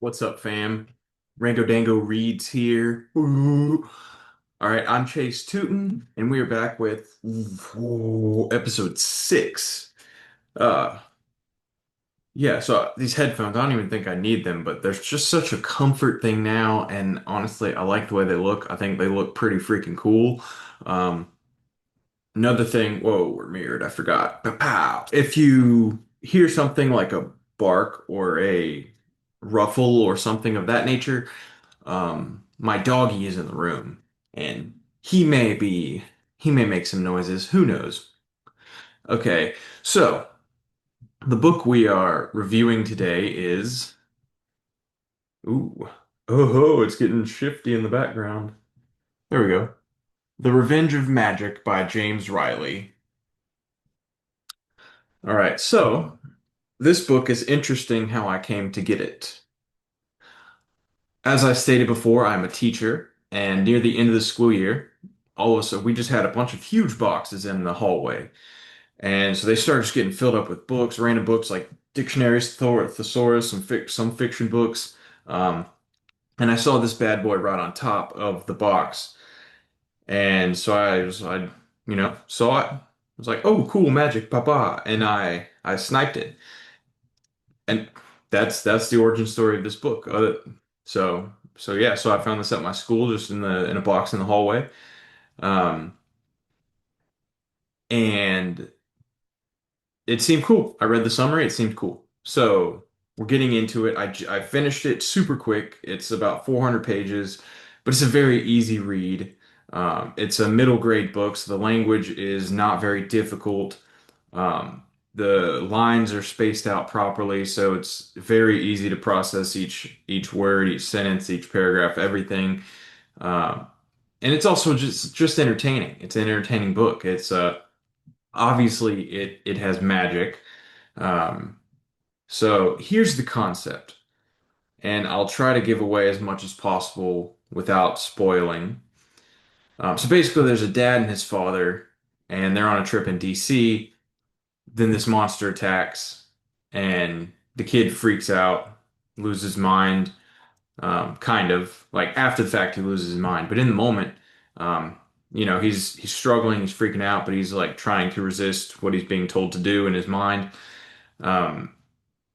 What's up, fam? Rango Dango Reads here. Ooh. All right, I'm Chase Tootin, and we are back with episode 6. Uh, yeah, so these headphones, I don't even think I need them, but there's just such a comfort thing now, and honestly, I like the way they look. I think they look pretty freaking cool. Um, Another thing, whoa, we're mirrored. I forgot. Pow. If you hear something like a bark or a ruffle or something of that nature, my doggy is in the room and he may make some noises. Who knows? Okay, so the book we are reviewing today is ooh, oh, it's getting shifty in the background. There we go. The Revenge of Magic by James Riley. All right, so this book is interesting how I came to get it. As I stated before, I'm a teacher, and near the end of the school year, all of a sudden we just had a bunch of huge boxes in the hallway. And so they started just getting filled up with books, random books like dictionaries, thesaurus, some fiction books. Um, and I saw this bad boy right on top of the box. And so saw it. I was like, oh, cool, magic, papa. And I sniped it. And that's the origin story of this book. So I found this at my school, just in a box in the hallway. Um, and it seemed cool. I read the summary. It seemed cool. So we're getting into it. I finished it super quick. It's about 400 pages, but it's a very easy read. It's a middle grade book, so the language is not very difficult. Um, the lines are spaced out properly, so it's very easy to process each word, each sentence, each paragraph, everything. Um, and it's also just entertaining. It's an entertaining book. It's obviously it has magic. Um, so here's the concept, and I'll try to give away as much as possible without spoiling. So basically, there's a dad and his father, and they're on a trip in DC. Then this monster attacks, and the kid freaks out, loses his mind. Kind of like after the fact, he loses his mind, but in the moment, um, he's struggling, he's freaking out, but he's like trying to resist what he's being told to do in his mind. Um,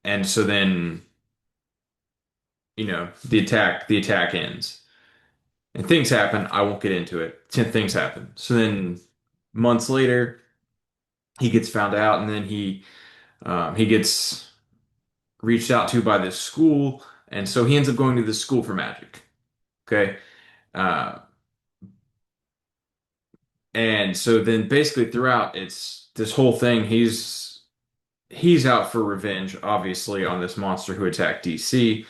and so then, the attack ends and things happen. I won't get into it. Things happen. So then months later, he gets found out and then he gets reached out to by this school. And so he ends up going to this school for magic. Okay. Uh, and so then basically throughout it's this whole thing, he's out for revenge, obviously, on this monster who attacked DC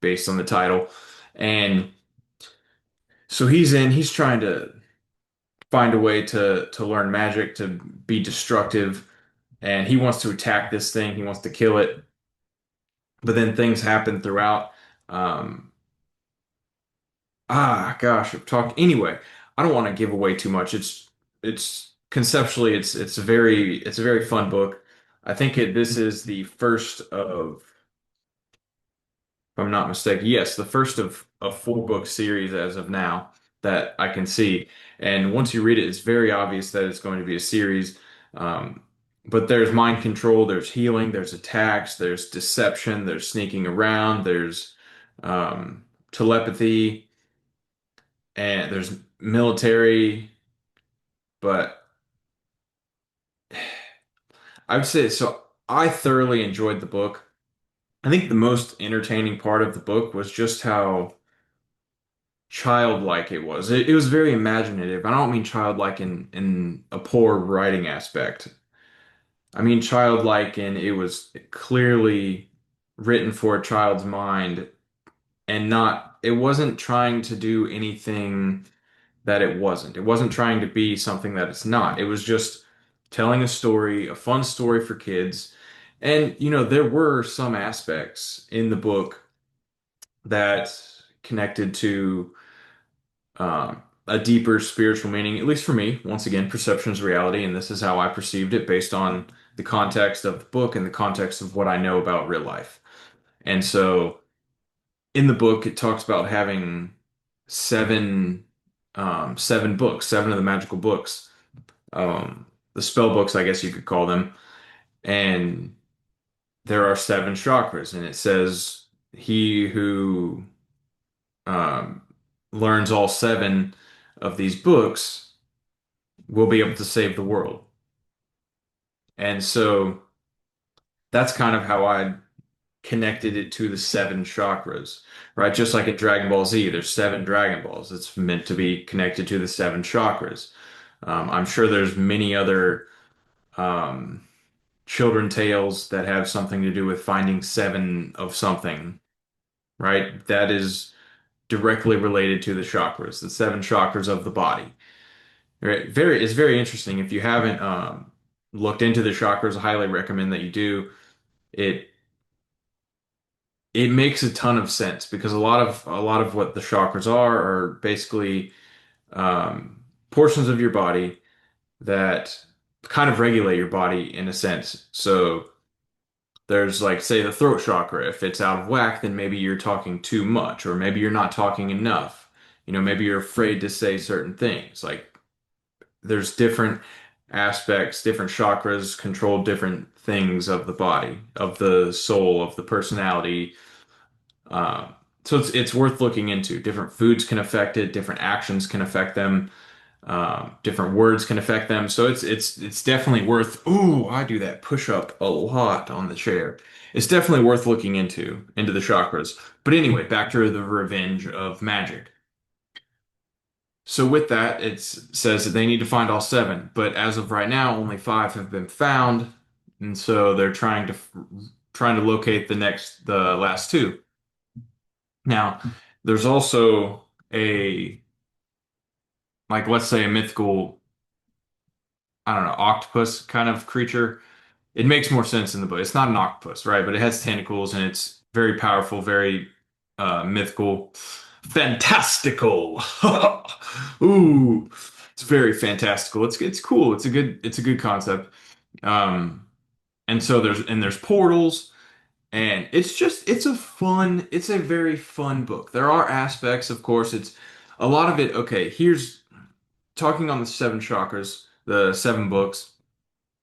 based on the title. And so he's trying to find a way to learn magic, to be destructive, and he wants to attack this thing. He wants to kill it. But then things happen throughout. Um, gosh, I've talked anyway. I don't want to give away too much. It's conceptually it's a very fun book. I think this is the first of, if I'm not mistaken, yes, the first of a 4 book series as of now that I can see. And once you read it, it's very obvious that it's going to be a series. Um, but there's mind control, there's healing, there's attacks, there's deception, there's sneaking around, there's telepathy, and there's military. But I would say so. I thoroughly enjoyed the book. I think the most entertaining part of the book was just how childlike it was. It was very imaginative. I don't mean childlike in a poor writing aspect. I mean childlike in it was clearly written for a child's mind and not it wasn't trying to do anything that it wasn't. It wasn't trying to be something that it's not. It was just telling a story, a fun story for kids. And there were some aspects in the book that connected to a deeper spiritual meaning, at least for me. Once again, perception is reality, and this is how I perceived it based on the context of the book and the context of what I know about real life. And so in the book it talks about having seven seven books, seven of the magical books, the spell books, I guess you could call them, and there are seven chakras, and it says he who um, learns all seven of these books will be able to save the world. And so that's kind of how I connected it to the seven chakras, right? Just like in Dragon Ball Z, there's seven Dragon Balls. It's meant to be connected to the seven chakras. I'm sure there's many other um, children tales that have something to do with finding seven of something, right? That is directly related to the chakras, the seven chakras of the body. Right? It's very interesting. If you haven't looked into the chakras, I highly recommend that you do. It it makes a ton of sense because a lot of what the chakras are basically portions of your body that kind of regulate your body in a sense. So there's like, say, the throat chakra. If it's out of whack, then maybe you're talking too much, or maybe you're not talking enough. Maybe you're afraid to say certain things. Like there's different aspects, different chakras control different things of the body, of the soul, of the personality. Um, so it's worth looking into. Different foods can affect it, different actions can affect them, different words can affect them. So it's definitely worth. Ooh, I do that push up a lot on the chair. It's definitely worth looking into the chakras. But anyway, back to the revenge of magic. So with that, it says that they need to find all seven, but as of right now, only five have been found, and so they're trying to locate the last two. Now, there's also a like let's say a mythical, I don't know, octopus kind of creature. It makes more sense in the book. It's not an octopus, right? But it has tentacles and it's very powerful, very mythical, fantastical. Ooh, it's very fantastical. It's cool. It's a good concept. Um, and so there's portals, and it's a very fun book. There are aspects, of course. It's a lot of it. Okay, here's talking on the seven chakras, the seven books.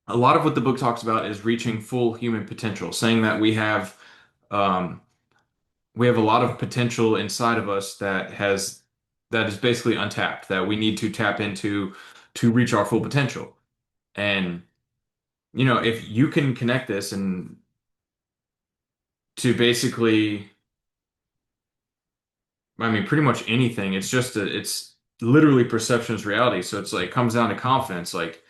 A lot of what the book talks about is reaching full human potential, saying that um, we have a lot of potential inside of us that is basically untapped, that we need to tap into to reach our full potential. And if you can connect this and to basically, I mean, pretty much anything, it's literally perception is reality. So it's like comes down to confidence, like.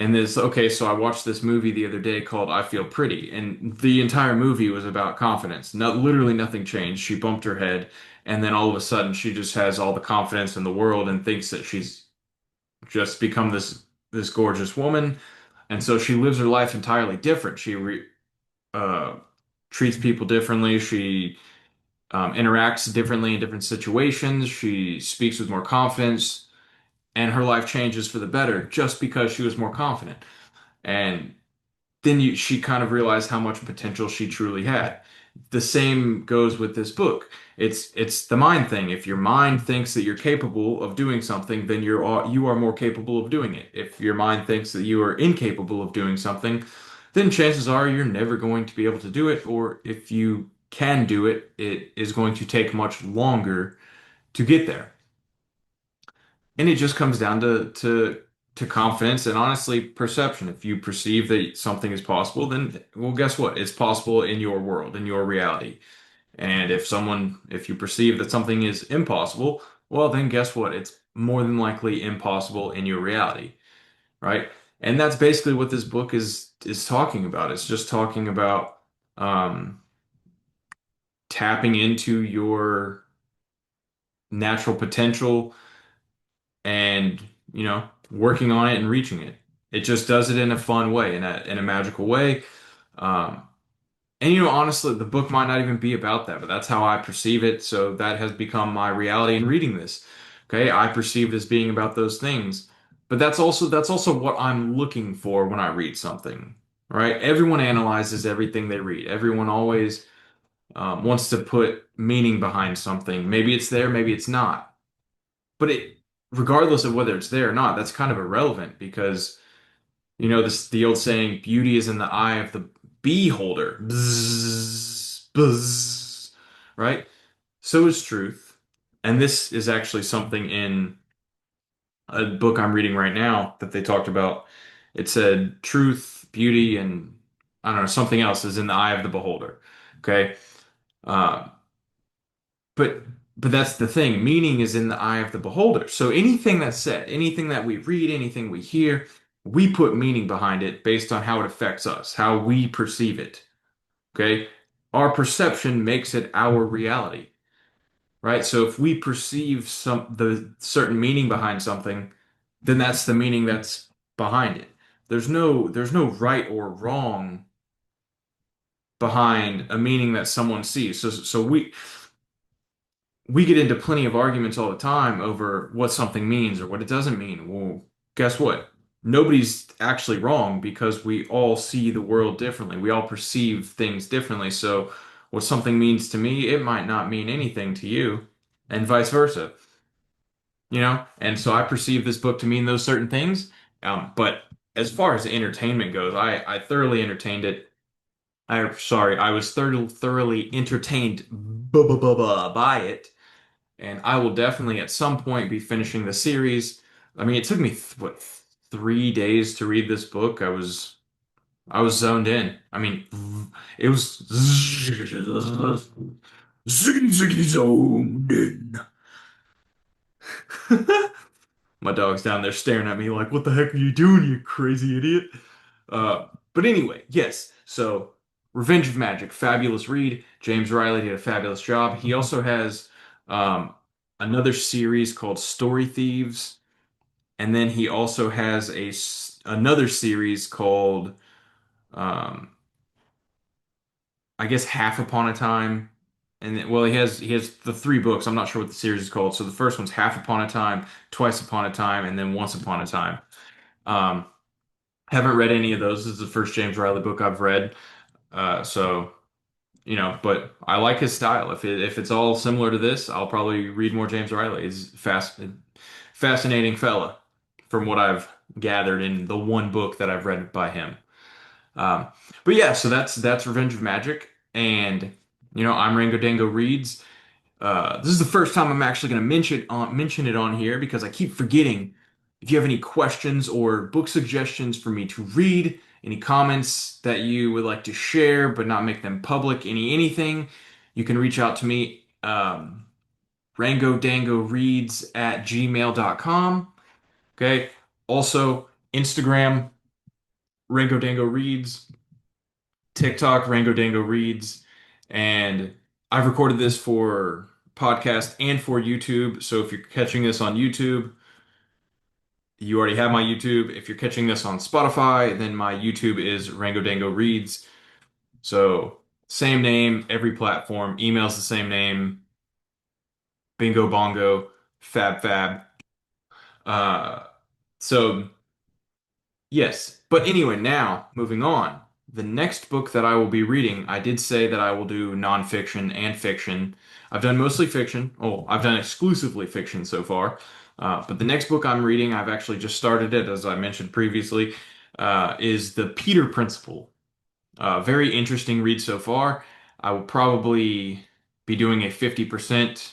And this, okay, so I watched this movie the other day called I Feel Pretty, and the entire movie was about confidence. Literally nothing changed. She bumped her head, and then all of a sudden she just has all the confidence in the world and thinks that she's just become this gorgeous woman. And so she lives her life entirely different. Uh, treats people differently. She interacts differently in different situations. She speaks with more confidence, and her life changes for the better just because she was more confident. And then she kind of realized how much potential she truly had. The same goes with this book. It's the mind thing. If your mind thinks that you're capable of doing something, then you are more capable of doing it. If your mind thinks that you are incapable of doing something, then chances are you're never going to be able to do it, or if you can do it, it is going to take much longer to get there. And it just comes down to confidence and honestly perception. If you perceive that something is possible, then well, guess what? It's possible in your world, in your reality. And if you perceive that something is impossible, well, then guess what? It's more than likely impossible in your reality, right? And that's basically what this book is talking about. It's just talking about um, tapping into your natural potential and working on it and reaching it. It just does it in a fun way, in a magical way. Um, and honestly, the book might not even be about that, but that's how I perceive it. So that has become my reality in reading this. Okay, I perceive it as being about those things, but that's also what I'm looking for when I read something. Right? Everyone analyzes everything they read. Everyone always wants to put meaning behind something. Maybe it's there, maybe it's not. But regardless of whether it's there or not, that's kind of irrelevant because this the old saying, beauty is in the eye of the beholder. Bzzz, buzz, right? So is truth. And this is actually something in a book I'm reading right now that they talked about. It said truth, beauty, and I don't know, something else is in the eye of the beholder. Okay. Uh, but but that's the thing. Meaning is in the eye of the beholder. So anything that's said, anything that we read, anything we hear, we put meaning behind it based on how it affects us, how we perceive it. Okay. Our perception makes it our reality, right? So if we perceive the certain meaning behind something, then that's the meaning that's behind it. There's no right or wrong behind a meaning that someone sees. So we get into plenty of arguments all the time over what something means or what it doesn't mean. Well, guess what? Nobody's actually wrong because we all see the world differently. We all perceive things differently. So what something means to me, it might not mean anything to you, and vice versa. And so I perceive this book to mean those certain things. But as far as entertainment goes, I thoroughly entertained it. I was thoroughly entertained by it, and I will definitely at some point be finishing the series. I mean, it took me what 3 days to read this book. I was zoned in. I mean, it was ziggy zoned in. My dog's down there staring at me like, "What the heck are you doing, you crazy idiot?" But anyway, yes. So, Revenge of Magic, fabulous read. James Riley did a fabulous job. He also has um, another series called Story Thieves, and then he also has another series called, um, I guess, Half Upon a Time. And well, he has the three books. I'm not sure what the series is called. So the first one's Half Upon a Time, Twice Upon a Time, and then Once Upon a Time. Um, haven't read any of those. This is the first James Riley book I've read. So, but I like his style. If it's all similar to this, I'll probably read more James Riley. He's fascinating fella from what I've gathered in the one book that I've read by him. Um, but yeah, so that's Revenge of Magic, and I'm Rango Dango Reads. This is the first time I'm actually going to mention it on here because I keep forgetting. If you have any questions or book suggestions for me to read, any comments that you would like to share but not make them public, anything, you can reach out to me, rangodangoreads@gmail.com. Okay. Also, Instagram, Rango Dango Reads. TikTok, Rango Dango Reads, and I've recorded this for podcast and for YouTube. So if you're catching this on YouTube, you already have my YouTube. If you're catching this on Spotify, then my YouTube is Rango Dango Reads. So same name, every platform. Email's the same name. Bingo Bongo, Fab Fab. Uh, so yes. But anyway, now moving on. The next book that I will be reading, I did say that I will do nonfiction and fiction. I've done mostly fiction. Oh, I've done exclusively fiction so far. But the next book I'm reading, I've actually just started it, as I mentioned previously, is The Peter Principle. Very interesting read so far. I will probably be doing a 50%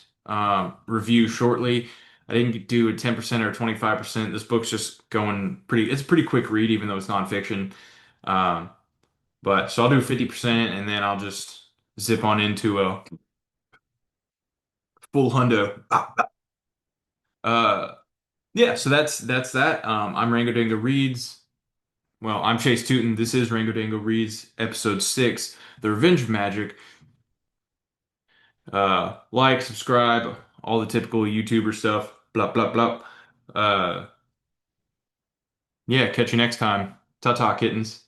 review shortly. I didn't do a 10% or 25%. This book's just going it's a pretty quick read, even though it's nonfiction. Um, but so I'll do 50% and then I'll just zip on into a full hundo. Uh, yeah, so that's that. I'm Rango Dingo Reads. Well, I'm Chase Tootin. This is Rango Dingo Reads, episode 6, The Revenge of Magic. Like, subscribe, all the typical YouTuber stuff. Blah, blah, blah. Uh, yeah, catch you next time. Ta-ta, kittens.